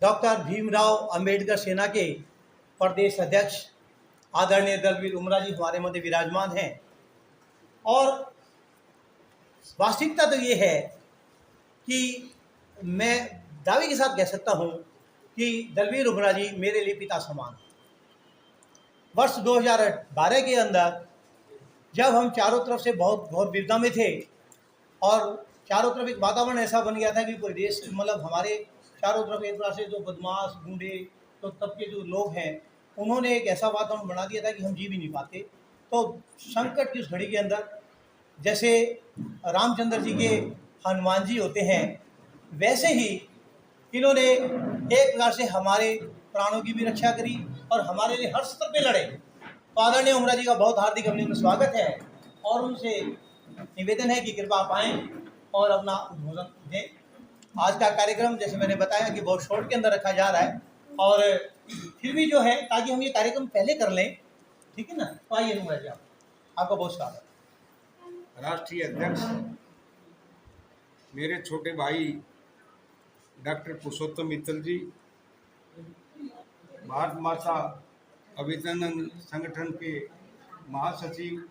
Doctor Bhimrao Ambedkar सेना के प्रदेश अध्यक्ष आदरणीय दलवीर उमरा जी हमारे मध्य विराजमान हैं। और वास्तविकता तो ये है कि मैं दावे के साथ कह सकता हूँ कि दलवीर उमरा जी मेरे लिए पिता समान हैं। वर्ष 2012 के अंदर जब हम चारों तरफ से बहुत घोर विपदा में थे और चारों तरफ एक वातावरण ऐसा बन गया था कि पूरे देश मतलब हमारे चारों तरफ एक तरह से जो बदमाश गुंडे तो तब के जो लोग हैं उन्होंने एक ऐसा वातावरण बना दिया था कि हम जी भी नहीं पाते। तो संकट की उस घड़ी के अंदर जैसे रामचंद्र जी के हनुमान जी होते हैं वैसे ही इन्होंने एक प्रकार से हमारे प्राणों की भी रक्षा करी और हमारे लिए हर स्तर पे लड़े। तो आदरणीय उमरा जी का बहुत हार्दिक अभिनंदन स्वागत है और उनसे निवेदन है कि कृपया आप आएँ और अपना उद्बोधन दें। आज का कार्यक्रम जैसे मैंने बताया कि बहुत शॉर्ट के अंदर रखा जा रहा है और फिर भी जो है ताकि हम ये कार्यक्रम पहले कर लें, ठीक है ना। तो आइए उमरा जी आपका बहुत स्वागत। राष्ट्रीय अध्यक्ष मेरे छोटे भाई डॉक्टर पुरुषोत्तम मित्तल जी, भारत माता अभिनंदन संगठन के महासचिव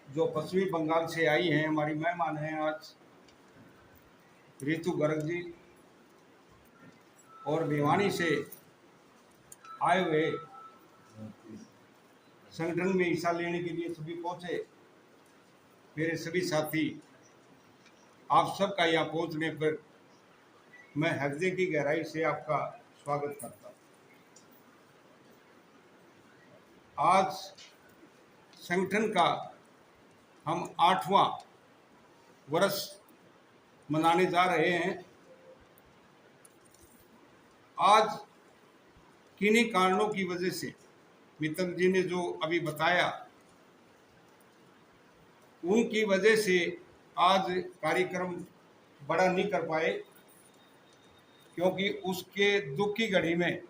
जो पश्चिमी बंगाल से आई हैं, हमारी मेहमान हैं आज ऋतु गर्ग जी, और भिवानी से आए हुए संगठन में हिस्सा लेने के लिए सभी पहुंचे मेरे सभी साथी, आप सबका यहाँ पहुंचने पर मैं हृदय की गहराई से आपका स्वागत करता हूँ। आज संगठन का हम 8वां वर्ष मनाने जा रहे हैं। आज किन्हीं कारणों की वजह से मित्तल जी ने जो अभी बताया उनकी वजह से आज कार्यक्रम बड़ा नहीं कर पाए, क्योंकि उसके दुख की घड़ी में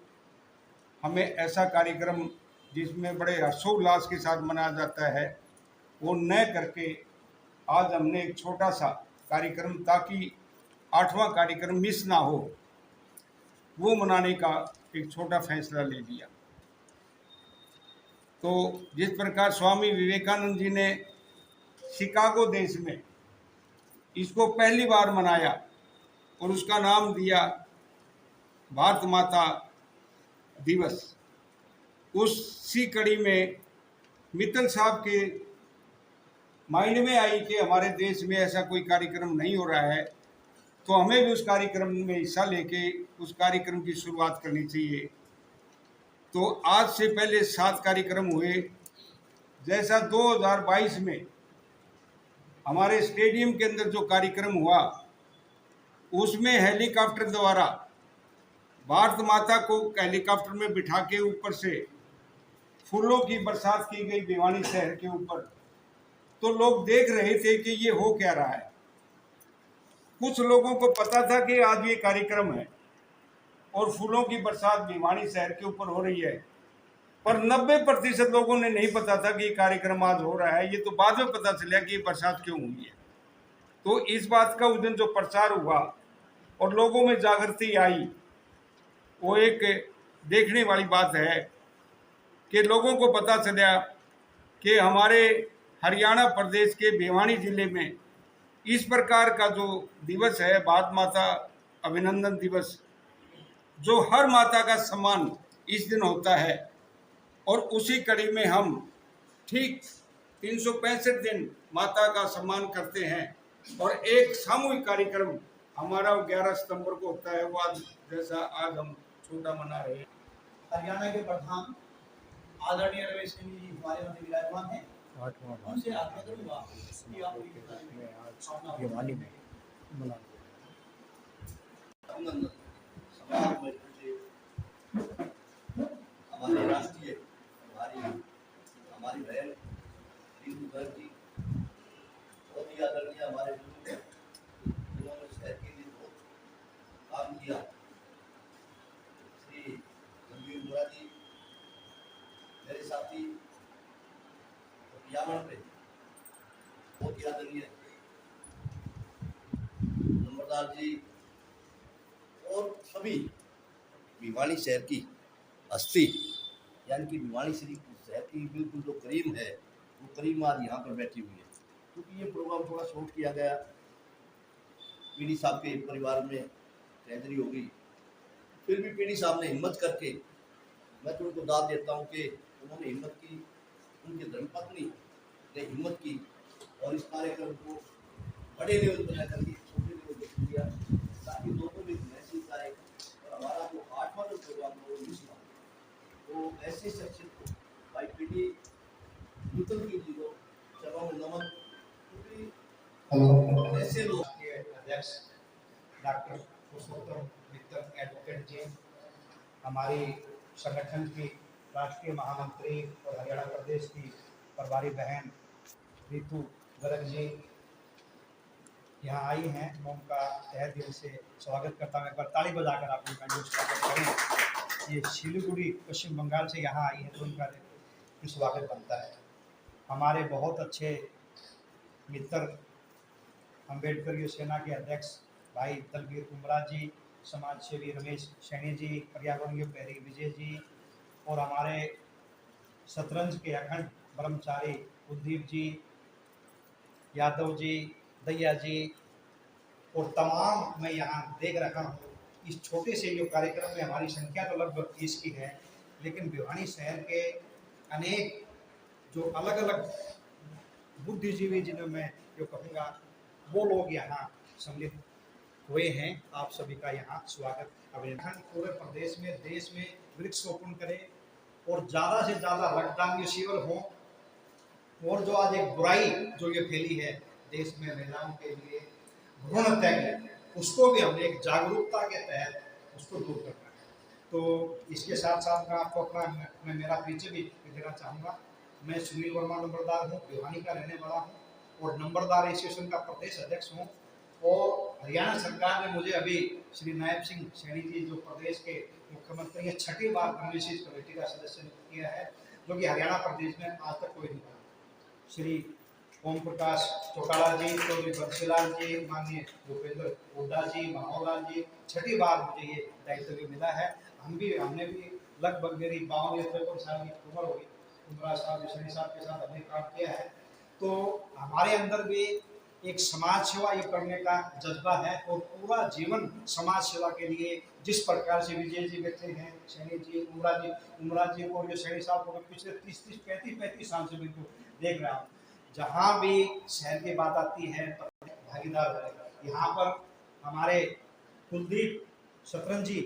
हमें ऐसा कार्यक्रम जिसमें बड़े हर्षोल्लास के साथ मनाया जाता है वो न करके आज हमने एक छोटा सा कार्यक्रम, ताकि 8वां कार्यक्रम मिस ना हो, वो मनाने का एक छोटा फैसला ले लिया। तो जिस प्रकार स्वामी विवेकानंद जी ने शिकागो देश में इसको पहली बार मनाया और उसका नाम दिया भारत माता दिवस, उसी कड़ी में मित्तल साहब के माइंड में आई कि हमारे देश में ऐसा कोई कार्यक्रम नहीं हो रहा है, तो हमें भी उस कार्यक्रम में हिस्सा लेके उस कार्यक्रम की शुरुआत करनी चाहिए। तो आज से पहले 7 कार्यक्रम हुए। जैसा 2022 में हमारे स्टेडियम के अंदर जो कार्यक्रम हुआ उसमें हेलीकॉप्टर द्वारा भारत माता को हेलीकॉप्टर में बिठा के ऊपर से फूलों की बरसात की गई भिवानी शहर के ऊपर। तो लोग देख रहे थे कि ये हो क्या रहा है। कुछ लोगों को पता था कि आज ये कार्यक्रम है और फूलों की बरसात भिवानी शहर के ऊपर हो रही है, पर 90% लोगों ने नहीं पता था कि ये कार्यक्रम आज हो रहा है। ये तो बाद में पता चला कि ये बरसात क्यों हुई है। तो इस बात का उस दिन जो प्रचार हुआ और लोगों में जागृति आई, वो एक देखने वाली बात है कि लोगों को पता चला कि हमारे हरियाणा प्रदेश के भिवानी जिले में इस प्रकार का जो दिवस है भारत माता अभिनंदन दिवस, जो हर माता का सम्मान इस दिन होता है, और उसी कड़ी में हम ठीक 365 दिन माता का सम्मान करते हैं। और एक सामूहिक कार्यक्रम हमारा 11 सितंबर को होता है, वो आज जैसा आज हम छोटा मना रहे हैं। हरियाणा के प्रधान आदरणीय रमेश सिंह जी हमारे मध्य विराजमान हैं। उनसे आग्रह करूंगा कि आप भिवानी में मना हमारे राष्ट्रीय हमारी बहन ऋतु गर्ग जी बहुत ही आदरणीय हमारे बुजुर्ग हैं, जिन्होंने शहर के लिए बहुत काम किया। श्री दलवीर उमरा जी मेरे साथी पर्यावरण पे बहुत ही आदरणीय नंबरदार कुमार जी और सभी भिवानी शहर की हस्ती, यानी कि भिवानी शहर की बिल्कुल जो करीम है, वो करीम आज यहाँ पर बैठी हुई है। क्योंकि ये प्रोग्राम थोड़ा शॉर्ट किया गया, पीडी साहब के परिवार में ट्रेजरी हो गई, फिर भी पीडी साहब ने हिम्मत करके, मैं तो उनको दाद देता हूँ कि उन्होंने हिम्मत की, उनकी धर्मपत्नी ने हिम्मत की और इस कार्यक्रम को बड़े लेवल पर करके छोटे लेवल पर किया, ताकि लोगों में मैसेज आए। और हमारा जो 8वां जो प्रोग्राम था वो मिसना, तो ऐसे शख्सियत को भाई पीडी नूतन की जी को चरणों में नमन, क्योंकि ऐसे लोग के अध्यक्ष डॉक्टर पुरुषोत्तम मित्तल एडवोकेट जी, हमारी संगठन की राष्ट्रीय महामंत्री और हरियाणा प्रदेश की प्रभारी बहन रितु गर्ग जी यहाँ आई हैं। मैं उनका तहे दिल से स्वागत करता हूँ। एक बार ताली बजाकर आप उनका जो स्वागत करें। ये सिलीगुड़ी पश्चिम बंगाल से यहाँ आई है तो उनका स्वागत बनता है। हमारे बहुत अच्छे मित्र अम्बेडकर सेना के अध्यक्ष भाई दलवीर उमरा जी, समाज सेवी रमेश सैनी जी, पर्यावरणीय प्रेरी विजय जी और हमारे शतरंज के अखंड ब्रह्मचारी कुलदीप जी, यादव जी, दैया जी और तमाम मैं यहाँ देख रहा हूँ। इस छोटे से जो कार्यक्रम में हमारी संख्या तो लगभग 30 की है, लेकिन भिवानी शहर के अनेक जो अलग अलग बुद्धिजीवी जिन्हें मैं जो कहूँगा वो लोग यहाँ सम्मिलित हुए हैं। आप सभी का यहाँ स्वागत अभिनंदन। पूरे प्रदेश में देश में वृक्षरोपण करें और ज़्यादा से ज़्यादा रक्तदान शिविर हो, और जो आज एक बुराई जो ये फैली है देश में महिलाओं के लिए भ्रूण हत्या की, उसको भी हमने एक जागरूकता के तहत उसको दूर करना है। तो इसके साथ साथ मैं आपको अपना मैं मेरा परिचय भी देना चाहूँगा। मैं सुनील वर्मा नंबरदार हूँ, भिवानी का रहने वाला हूँ और नंबरदार एसोसिएशन का प्रदेश अध्यक्ष हूँ। और हरियाणा सरकार ने मुझे अभी श्री नायब सिंह सैनी जी जो प्रदेश के मुख्यमंत्री हैं 6ठी बार कम्युनिस्ट कमेटी का सदस्य नियुक्त किया है, जो कि हरियाणा प्रदेश में आज तक कोई नहीं था। श्री ओम प्रकाश चौटाला जी, चौधरी बंसीलाल जी, माननीय भूपेंद्र हुड्डा जी, मनोहर लाल जी, 6ठी बार मुझे ये दायित्व भी मिला है। हमने भी लगभग मेरी 52 या 53 साल की उम्र होगी, उमरा साहब सैनी साहब के साथ हमने काम किया है। तो हमारे अंदर भी एक समाज सेवा ये करने का जज्बा है और पूरा जीवन समाज सेवा के लिए जिस प्रकार से विजय जी बैठे हैं, सैनी जी, उमरा जी और जो सैनी साहब को पिछले 30-35 साल से बिल्कुल देख रहा हूँ। जहाँ भी शहर की बात आती है भागीदार है। यहाँ पर हमारे कुलदीप शतरंज जी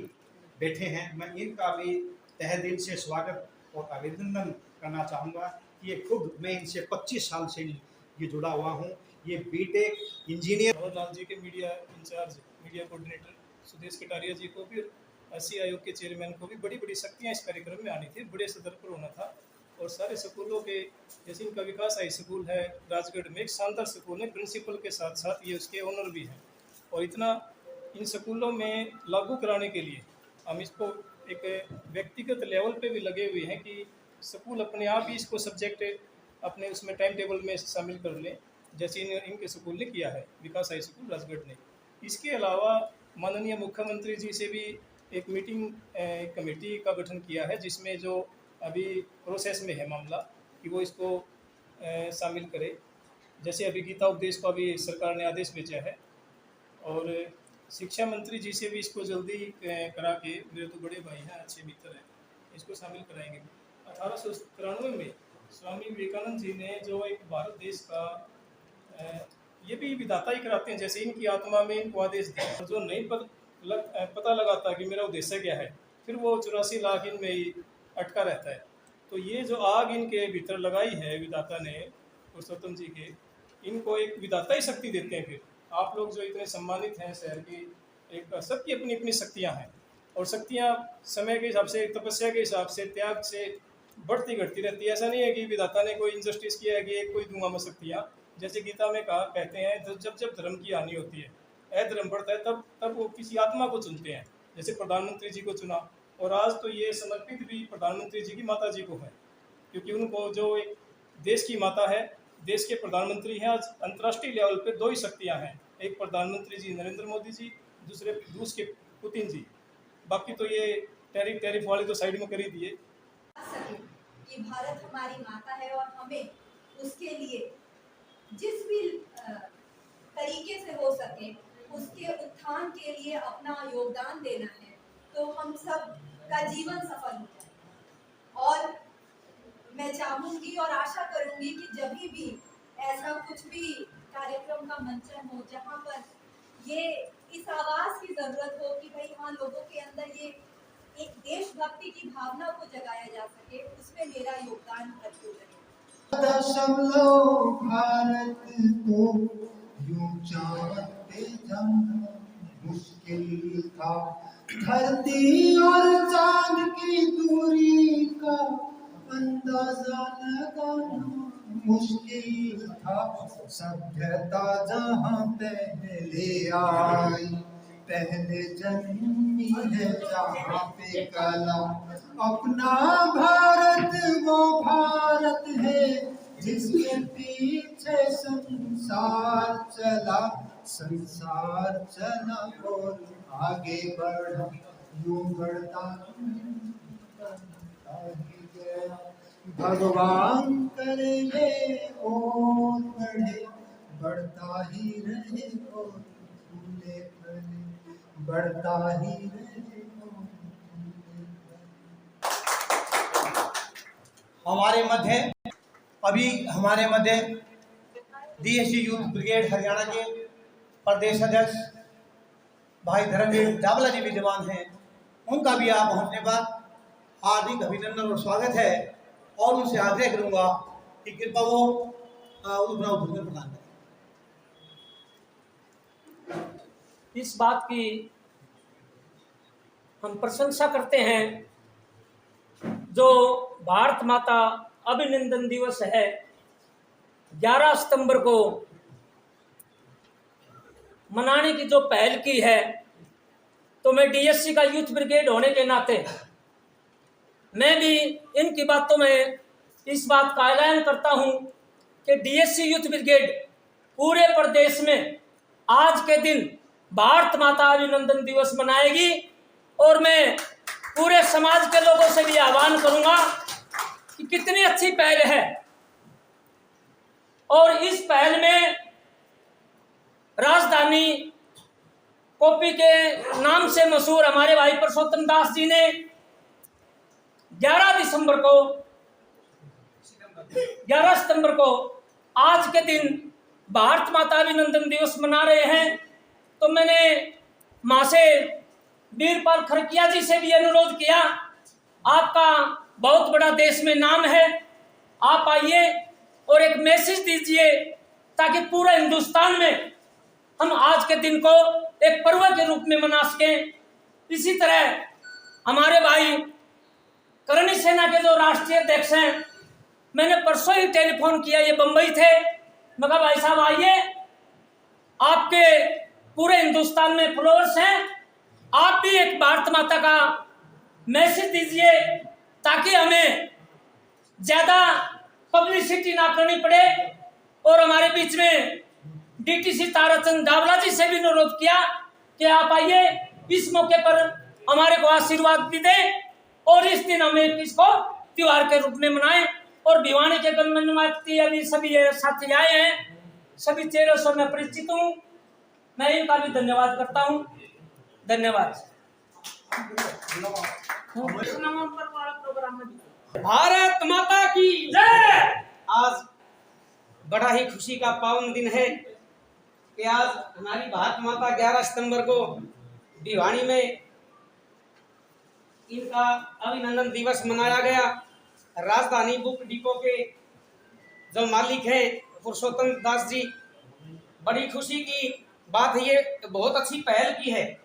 बैठे हैं, मैं इनका भी तहे दिल से स्वागत और अभिनंदन करना चाहूँगा कि ये खुद मैं इनसे 25 साल से ये जुड़ा हुआ हूँ। ये बीटेक इंजीनियर मनोहर लाल जी के media in-charge, media coordinator Sudesh Kataria ji को भी, एससी आयोग के चेयरमैन को भी बड़ी बड़ी शक्तियाँ इस कार्यक्रम में आनी थी, बड़े सदर पर होना था। और सारे स्कूलों के, जैसे इनका विकास हाई स्कूल है राजगढ़ में, एक शानदार स्कूल है, प्रिंसिपल के साथ साथ ये उसके ओनर भी हैं। और इतना इन स्कूलों में लागू कराने के लिए हम इसको एक व्यक्तिगत लेवल पे भी लगे हुए हैं कि स्कूल अपने आप ही इसको सब्जेक्ट अपने उसमें टाइम टेबल में शामिल कर लें, जैसे इनके स्कूल ने किया है, विकास हाई स्कूल राजगढ़ ने। इसके अलावा माननीय मुख्यमंत्री जी से भी एक मीटिंग कमेटी का गठन किया है, जिसमें जो अभी प्रोसेस में है मामला कि वो इसको शामिल करे। जैसे अभी गीता उपदेश का भी सरकार ने आदेश भेजा है, और शिक्षा मंत्री जी से भी इसको जल्दी करा के, मेरे तो बड़े भाई हैं, अच्छे मित्र हैं, इसको शामिल कराएंगे। 1893 में स्वामी विवेकानंद जी ने जो एक भारत देश का ये भी विधाता ही कराते हैं, जैसे इनकी आत्मा में इनको आदेश दिया, जो नहीं पता लगाता कि मेरा उद्देश्य क्या है, फिर वो 84 लाख इनमें ही अटका रहता है। तो ये जो आग इनके भीतर लगाई है विधाता ने, पुरुषोत्तम जी के, इनको एक विधाता ही शक्ति देते हैं। फिर आप लोग जो इतने सम्मानित हैं शहर की, एक सबकी अपनी अपनी शक्तियाँ हैं, और शक्तियाँ समय के हिसाब से, तपस्या के हिसाब से, त्याग से बढ़ती घटती रहती है। ऐसा नहीं है कि विधाता ने कोई इंजस्टिस किया है कि एक कोई दूंगा मैं शक्तियाँ। जैसे गीता में कहते हैं, जब धर्म की हानि होती है, अधर्म बढ़ता है, तब वो किसी आत्मा को चुनते हैं, जैसे प्रधानमंत्री जी को चुना। और आज तो ये समर्पित भी प्रधानमंत्री जी की माता जी को है, क्योंकि उनको जो एक देश की माता है, देश के प्रधानमंत्री हैं। आज अंतर्राष्ट्रीय लेवल पे 2 ही शक्तियाँ हैं, एक प्रधानमंत्री जी नरेंद्र मोदी जी, दूसरे रूस के पुतिन जी। बाकी तो ये टैरिफ वाले तो साइड में कर ही दिए। सके कि भारत हमारी माता है और हमें उसके लिए जिस भी तरीके से हो सके उसके उत्थान के लिए अपना योगदान देना है, तो हम सब का जीवन सफल हो जाए। और मैं चाहूंगी और आशा करूंगी कि जब भी ऐसा कुछ भी कार्यक्रम का मंचन हो जहाँ पर ये इस आवाज की जरूरत हो कि भाई हाँ, लोगों के अंदर ये एक देशभक्ति की भावना को जगाया जा सके, उसमें मेरा योगदान भरपूर रहे। सब लोग भारत को यूं चाहते जाना मुश्किल था, धरती और चांद की दूरी का अंदाजा लगाना मुश्किल था। सभ्यता जहाँ पहले आई, पहले जन्मी है जहाँ पे कला, अपना भारत वो भारत है जिसके पीछे संसार चला, संसार चला और आगे बढ़ा, यूं बढ़ता ही गया। भगवान करे ये और बढ़े, बढ़ता ही रहे और फूले फले, बढ़ता ही रहे और फूले फले। हमारे मध्य DSC यूथ ब्रिगेड हरियाणा के प्रदेश अध्यक्ष भाई धर्मवीर डावला जी विद्यमान हैं। उनका भी आप पहुंचने पर हार्दिक अभिनंदन और स्वागत है, और उनसे आग्रह करूंगा कि कृपया वो अपना उद्बोधन प्रदान करें। इस बात की हम प्रशंसा करते हैं जो भारत माता अभिनंदन दिवस है 11 सितंबर को मनाने की जो पहल की है, तो मैं DSC का यूथ ब्रिगेड होने के नाते मैं भी इनकी बातों में इस बात का ऐलान करता हूं कि DSC यूथ ब्रिगेड पूरे प्रदेश में आज के दिन भारत माता अभिनंदन दिवस मनाएगी। और मैं पूरे समाज के लोगों से भी आह्वान करूंगा कि कितनी अच्छी पहल है, और इस पहल में राजधानी कॉपी के नाम से मशहूर हमारे भाई पुरुषोत्तम दास जी ने 11 सितंबर को आज के दिन भारत माता अभिनंदन दिवस मना रहे हैं। तो मैंने मां से वीरपाल खरकिया जी से भी अनुरोध किया, आपका बहुत बड़ा देश में नाम है, आप आइए और एक मैसेज दीजिए ताकि पूरा हिंदुस्तान में हम आज के दिन को एक पर्व के रूप में मना सकें। इसी तरह हमारे भाई करणी सेना के जो राष्ट्रीय अध्यक्ष हैं, मैंने परसों ही टेलीफोन किया, ये बंबई थे, मैं कहा भाई साहब आइए, आपके पूरे हिंदुस्तान में फॉलोअर्स हैं, आप भी एक भारत माता का मैसेज दीजिए ताकि हमें ज्यादा पब्लिसिटी ना करनी पड़े। और हमारे बीच में DTC ताराचंद डावला जी से भी अनुरोध किया कि आप आइए, इस मौके पर हमारे को आशीर्वाद भी दें और इस दिन हमें इसको त्योहार के रूप में मनाएं। और भिवानी के गणमान्य व्यक्ति अभी सभी साथी आए हैं, सभी चेहरों से मैं परिचित हूँ, मैं इनका भी धन्यवाद करता हूँ। धन्यवाद। भारत माता की जय। आज बड़ा ही खुशी का पावन दिन है कि आज हमारी भारत माता 11 सितंबर को भिवानी में इनका अभिनंदन दिवस मनाया गया। राजधानी बुक डिपो के जो मालिक हैं पुरुषोत्तम दास जी, बड़ी खुशी की बात है, ये बहुत अच्छी पहल की है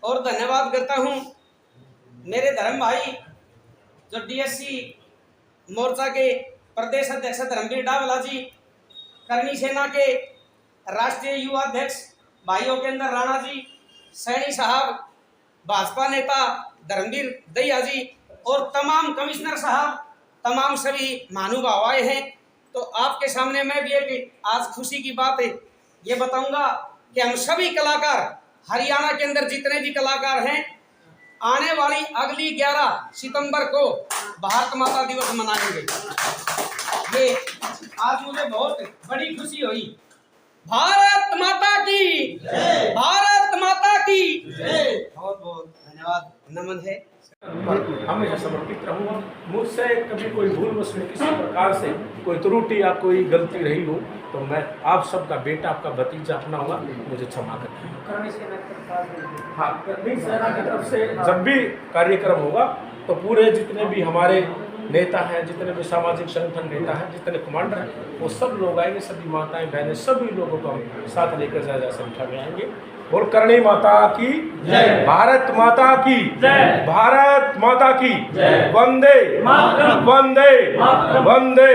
और धन्यवाद करता हूँ मेरे धर्म भाई जो DSC मोर्चा के प्रदेश अध्यक्ष धर्मवीर डावला जी, करणी सेना के राष्ट्रीय युवा अध्यक्ष भाइयों के अंदर राणा जी, सैनी साहब, भाजपा नेता धर्मवीर दहिया जी और तमाम कमिश्नर साहब, तमाम सभी महानुभाव आए हैं। तो आपके सामने मैं भी एक आज खुशी की बात है ये बताऊंगा कि हम सभी कलाकार, हरियाणा के अंदर जितने भी कलाकार हैं, आने वाली अगली 11 सितंबर को भारत माता दिवस मनाएंगे। ये आज मुझे बहुत बड़ी खुशी हुई। भारत माता की जय, भारत माता की जय। बहुत बहुत धन्यवाद, नमन है। हमेशा समर्पित रहूँगा। मुझसे कभी कोई भूलवश में किसी प्रकार से कोई त्रुटि या कोई गलती रही हो तो मैं आप सबका बेटा, आपका भतीजा अपना होगा, मुझे क्षमा करें। हाँ, करनी सेना की तरफ से जब भी कार्यक्रम होगा तो पूरे जितने भी हमारे नेता हैं, जितने भी सामाजिक संगठन नेता हैं, जितने कमांडर हैं, वो सब लोग आएंगे, सभी माताएं बहनें, सभी लोगों को हम साथ लेकर ज़्यादा संख्या में आएंगे। बोल करणी माता की जय, भारत माता की जय, भारत माता की जय, वंदे वंदे वंदे।